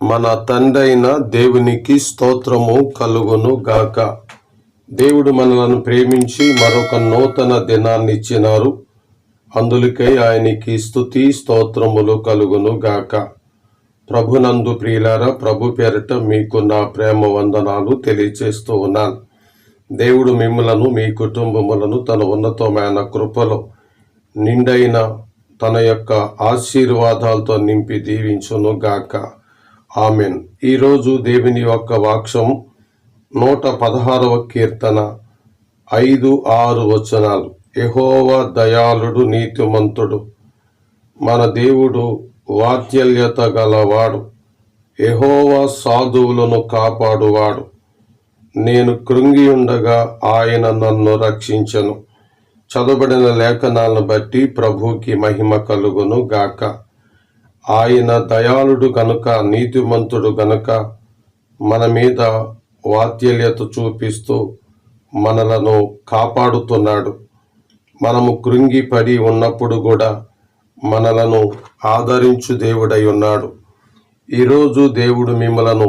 మన తండ్రైన దేవునికి స్తోత్రము కలుగును గాక. దేవుడు మనలను ప్రేమించి మరొక నూతన దినాన్ని ఇచ్చినారు. అందులకై ఆయనకి స్తుతి స్తోత్రములు కలుగును గాక. ప్రభునందు ప్రియులారా, ప్రభు పేరిట మీకు నా ప్రేమ వందనాలు తెలియచేస్తూ ఉన్నాను. దేవుడు మిమ్మలను, మీ కుటుంబములను తన ఉన్నతమైన కృపలో నిండైన తన యొక్క ఆశీర్వాదాలతో నింపి దీవించును గాక. ఆమెన్. ఈరోజు దేవుని యొక్క వాక్యం 116వ కీర్తన 5-6 వచనాలు. యెహోవా దయాళుడు, నీతిమంతుడు, మన దేవుడు వాత్సల్యత గలవాడు. యెహోవా సాధువులను కాపాడువాడు. నేను కృంగి ఉండగా ఆయన నన్ను రక్షించెను. చదవబడిన లేఖనాలను బట్టి ప్రభువుకి మహిమ కలుగును గాక. ఆయన దయాళుడు గనుక, నీతిమంతుడు గనుక మన మీద వాత్సల్యత చూపిస్తూ మనలను కాపాడుతున్నాడు. మనము కృంగిపడి ఉన్నప్పుడు కూడా మనలను ఆదరించు దేవుడై ఉన్నాడు. ఈరోజు దేవుడు మిమ్మలను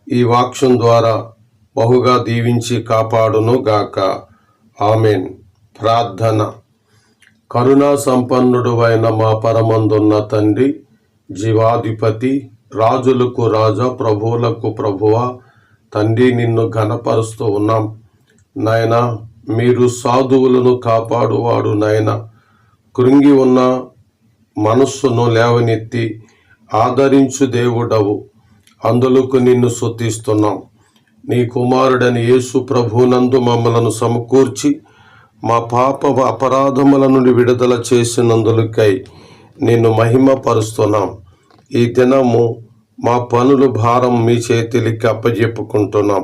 ఈ వాక్యం ద్వారా బహుగా దీవించి కాపాడును గాక. ఆమెన్. ప్రార్థన. కరుణా సంపన్నుడు అయిన మా పరమందున్న తండ్రి, జీవాధిపతి, రాజులకు రాజా, ప్రభువులకు ప్రభువా, తండ్రి, నిన్ను ఘనపరుస్తూ ఉన్నాం నాయనా. మీరు సాధువులను కాపాడువాడు నాయన. కృంగి ఉన్న మనస్సును లేవనెత్తి ఆదరించు దేవుడవు. అందులకు నిన్ను స్తుతిస్తున్నాం. నీ కుమారుడని యేసు ప్రభువునందు మమ్మలను సమకూర్చి మా పాప అపరాధముల నుండి విడుదల చేసినందులకై నిన్ను మహిమపరుస్తున్నాం. ఈ దినము మా పనులు భారం మీ చేతులకి అప్పజెప్పుకుంటున్నాం.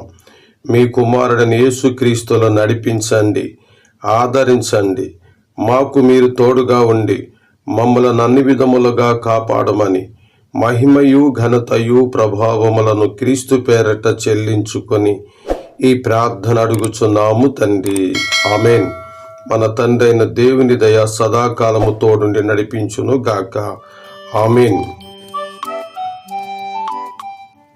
మీ కుమారుడని యేసుక్రీస్తులో నడిపించండి, ఆదరించండి. మాకు మీరు తోడుగా ఉండి మమ్మలను అన్ని విధములుగా కాపాడమని మహిమయు ఘనతయు ప్రభావములను క్రీస్తు పేరట చెల్లించుకొని ఈ ప్రార్థన అడుగుచున్నాము తండ్రి. ఆమెన్. మన తండ్రి అయిన దేవుని దయ సదాకాలము తోడుండి నడిపించును గాక. ఆమెన్.